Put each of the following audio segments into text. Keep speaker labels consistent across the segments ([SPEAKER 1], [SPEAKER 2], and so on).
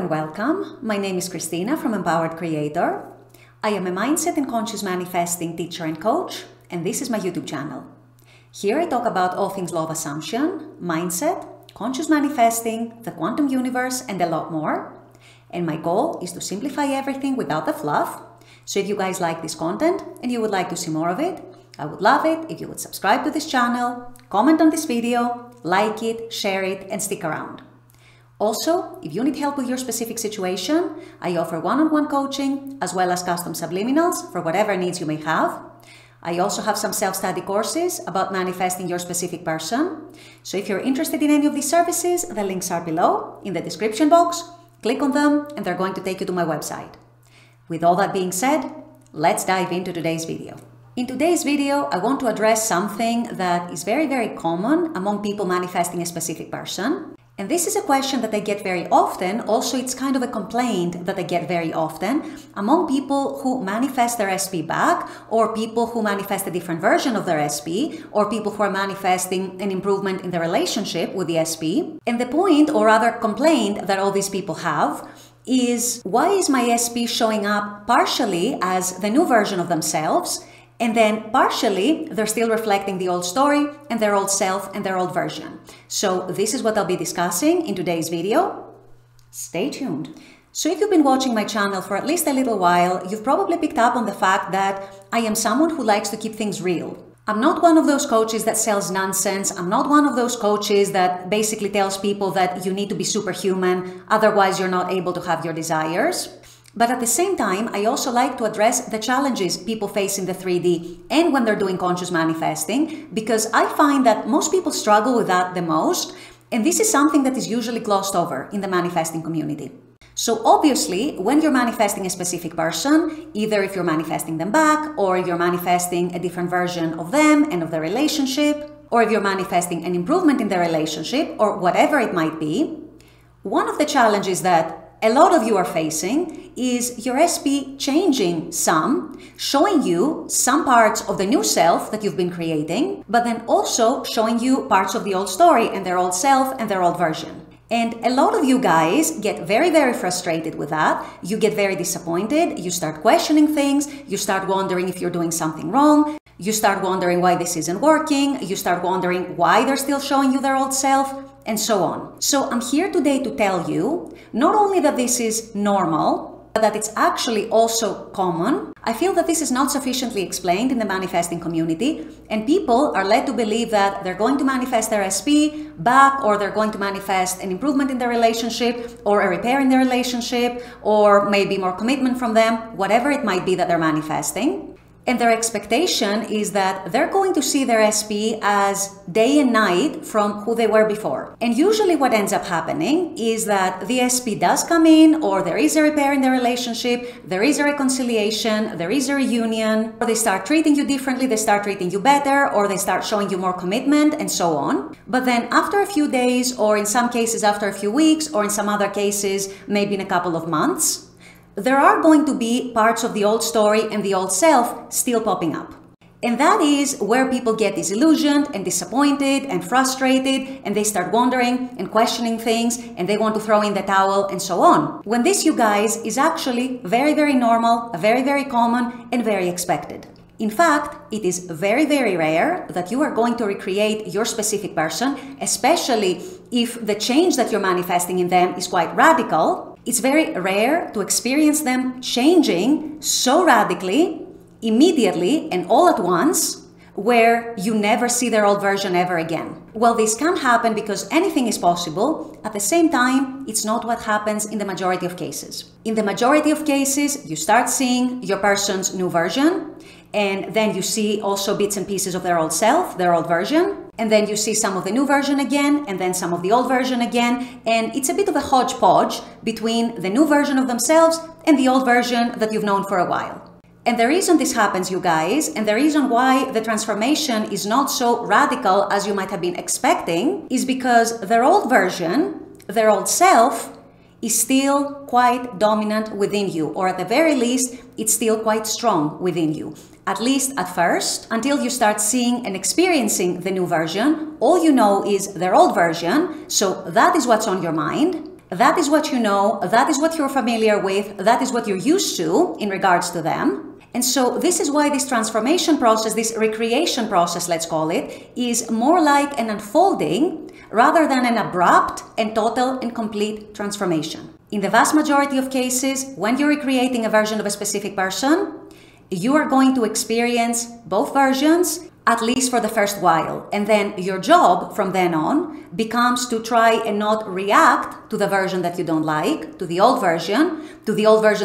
[SPEAKER 1] and welcome. My name is Christina from Empowered Creator. I am a mindset and conscious manifesting teacher and coach, and this is my YouTube channel. Here I talk about all things law of assumption, mindset, conscious manifesting, the quantum universe, and a lot more. And my goal is to simplify everything without the fluff. So if you guys like this content and you would like to see more of it, I would love it if you would subscribe to this channel, comment on this video, like it, share it, and stick around. Also, if you need help with your specific situation, I offer one-on-one coaching as well as custom subliminals for whatever needs you may have. I also have some self-study courses about manifesting your specific person. So if you're interested in any of these services, the links are below in the description box. Click on them and they're going to take you to my website. With all that being said, let's dive into today's video. In today's video, I want to address something that is very common among people manifesting a specific person. And this is a question that I get very often. Also, it's kind of a complaint that I get very often among people who manifest their SP back, or people who manifest a different version of their SP, or people who are manifesting an improvement in the relationship with the SP. And the point, or rather complaint, that all these people have is, why is my SP showing up partially as the new version of themselves, and then partially they're still reflecting the old story and their old self and their old version? So this is what I'll be discussing in today's video. Stay tuned. So if you've been watching my channel for at least a little while, you've probably picked up on the fact that I am someone who likes to keep things real. I'm not one of those coaches that sells nonsense. I'm not one of those coaches that basically tells people that you need to be superhuman, otherwise you're not able to have your desires. But at the same time, I also like to address the challenges people face in the 3D and when they're doing conscious manifesting, because I find that most people struggle with that the most, and this is something that is usually glossed over in the manifesting community. So obviously, when you're manifesting a specific person, either if you're manifesting them back, or you're manifesting a different version of them and of the relationship, or if you're manifesting an improvement in the relationship, or whatever it might be, one of the challenges that a lot of you are facing is your SP changing some, showing you some parts of the new self that you've been creating, but then also showing you parts of the old story and their old self and their old version. And a lot of you guys get very frustrated with that. You get very disappointed. You start questioning things. You start wondering if you're doing something wrong. You start wondering why this isn't working. You start wondering why they're still showing you their old self, and so on. So I'm here today to tell you not only that this is normal, but that it's actually also common. I feel that this is not sufficiently explained in the manifesting community, and people are led to believe that they're going to manifest their SP back, or they're going to manifest an improvement in their relationship, or a repair in their relationship, or maybe more commitment from them, whatever it might be that they're manifesting. And their expectation is that they're going to see their SP as day and night from who they were before. And usually what ends up happening is that the SP does come in, or there is a repair in the relationship, there is a reconciliation, there is a reunion, or they start treating you differently, they start treating you better, or they start showing you more commitment, and so on. But then after a few days, or in some cases after a few weeks, or in some other cases maybe in a couple of months, there are going to be parts of the old story and the old self still popping up. And that is where people get disillusioned and disappointed and frustrated, and they start wondering and questioning things, and they want to throw in the towel and so on. When this, you guys, is actually very normal, very common, and very expected. In fact, it is very rare that you are going to recreate your specific person, especially if the change that you're manifesting in them is quite radical. It's very rare to experience them changing so radically, immediately, and all at once, where you never see their old version ever again. Well, this can happen because anything is possible. At the same time, it's not what happens in the majority of cases. In the majority of cases, you start seeing your person's new version, and then you see also bits and pieces of their old self, their old version. And then you see some of the new version again, and then some of the old version again. And it's a bit of a hodgepodge between the new version of themselves and the old version that you've known for a while. And the reason this happens, you guys, and the reason why the transformation is not so radical as you might have been expecting, is because their old version, their old self, is still quite dominant within you, or at the very least, it's still quite strong within you. At least at first, until you start seeing and experiencing the new version, all you know is their old version, so that is what's on your mind. That is what you know, that is what you're familiar with, that is what you're used to in regards to them. And so this is why this transformation process, this recreation process, let's call it, is more like an unfolding rather than an abrupt and total and complete transformation. In the vast majority of cases, when you're recreating a version of a specific person, you are going to experience both versions, at least for the first while. And then your job from then on becomes to try and not react to the version that you don't like, to the old version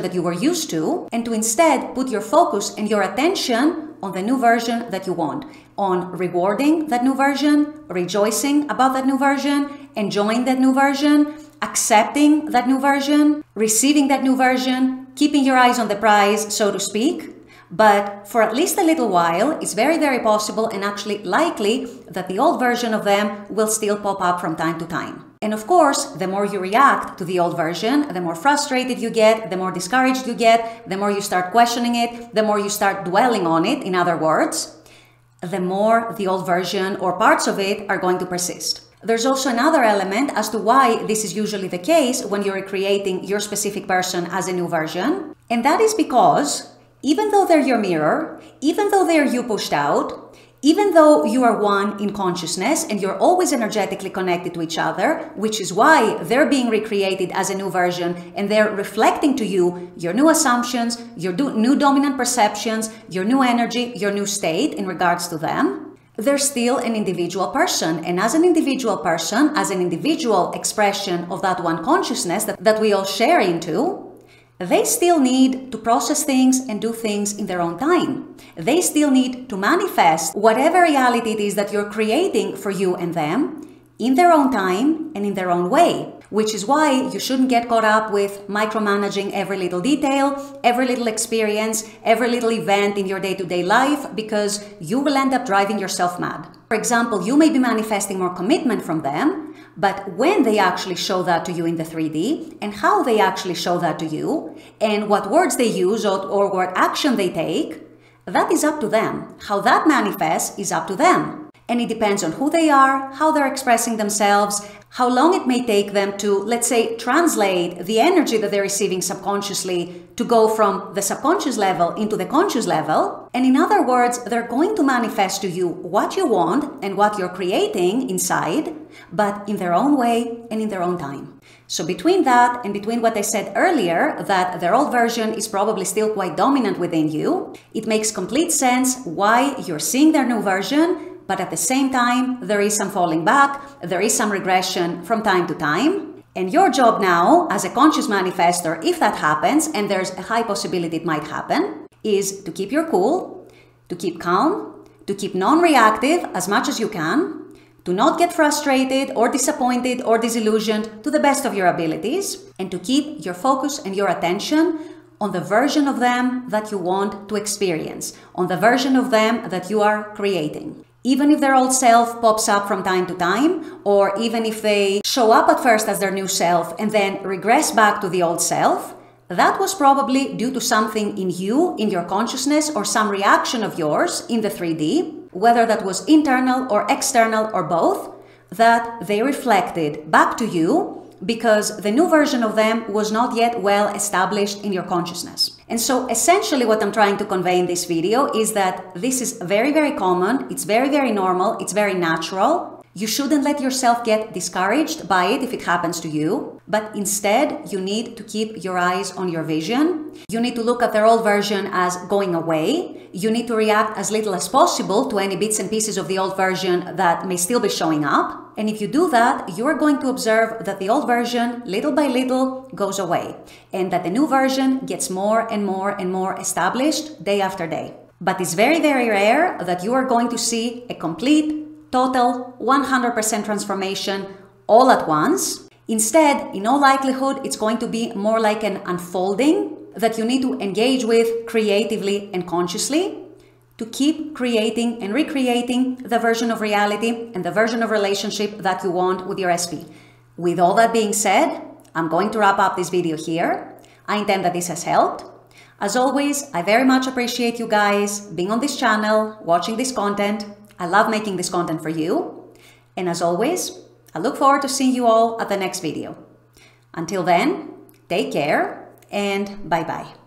[SPEAKER 1] that you were used to, and to instead put your focus and your attention on the new version that you want, on rewarding that new version, rejoicing about that new version, enjoying that new version, accepting that new version, receiving that new version, keeping your eyes on the prize, so to speak. But for at least a little while, it's very, very possible and actually likely that the old version of them will still pop up from time to time. And of course, the more you react to the old version, the more frustrated you get, the more discouraged you get, the more you start questioning it, the more you start dwelling on it, in other words, the more the old version or parts of it are going to persist. There's also another element as to why this is usually the case when you're creating your specific person as a new version. And that is because even though they're your mirror, even though they're you pushed out, even though you are one in consciousness and you're always energetically connected to each other, which is why they're being recreated as a new version and they're reflecting to you your new assumptions, your new dominant perceptions, your new energy, your new state in regards to them, they're still an individual person. And as an individual person, as an individual expression of that one consciousness that we all share into, they still need to process things and do things in their own time. They still need to manifest whatever reality it is that you're creating for you and them in their own time and in their own way, which is why you shouldn't get caught up with micromanaging every little detail, every little experience, every little event in your day-to-day life, because you will end up driving yourself mad. For example, you may be manifesting more commitment from them, but when they actually show that to you in the 3D, and how they actually show that to you, and what words they use or what action they take, that is up to them. How that manifests is up to them. And it depends on who they are, how they're expressing themselves, how long it may take them to, let's say, translate the energy that they're receiving subconsciously to go from the subconscious level into the conscious level. And in other words, they're going to manifest to you what you want and what you're creating inside, but in their own way and in their own time. So between that and between what I said earlier, that their old version is probably still quite dominant within you, it makes complete sense why you're seeing their new version. But at the same time, there is some falling back, there is some regression from time to time. And your job now, as a conscious manifestor, if that happens, and there's a high possibility it might happen, is to keep your cool, to keep calm, to keep non-reactive as much as you can, to not get frustrated or disappointed or disillusioned to the best of your abilities, and to keep your focus and your attention on the version of them that you want to experience, on the version of them that you are creating. Even if their old self pops up from time to time, or even if they show up at first as their new self and then regress back to the old self, that was probably due to something in you, in your consciousness, or some reaction of yours in the 3D, whether that was internal or external or both, that they reflected back to you because the new version of them was not yet well established in your consciousness. And so essentially what I'm trying to convey in this video is that this is very, very common, it's very, very normal, it's very natural. You shouldn't let yourself get discouraged by it if it happens to you, but instead you need to keep your eyes on your vision. You need to look at their old version as going away. You need to react as little as possible to any bits and pieces of the old version that may still be showing up. And if you do that, you are going to observe that the old version, little by little, goes away, and that the new version gets more and more and more established day after day. But it's very, very rare that you are going to see a complete, total 100% transformation all at once. Instead, in all likelihood, it's going to be more like an unfolding that you need to engage with creatively and consciously to keep creating and recreating the version of reality and the version of relationship that you want with your SP. With all that being said, I'm going to wrap up this video here. I intend that this has helped. As always, I very much appreciate you guys being on this channel, watching this content. I love making this content for you. And as always, I look forward to seeing you all at the next video. Until then, take care and bye-bye.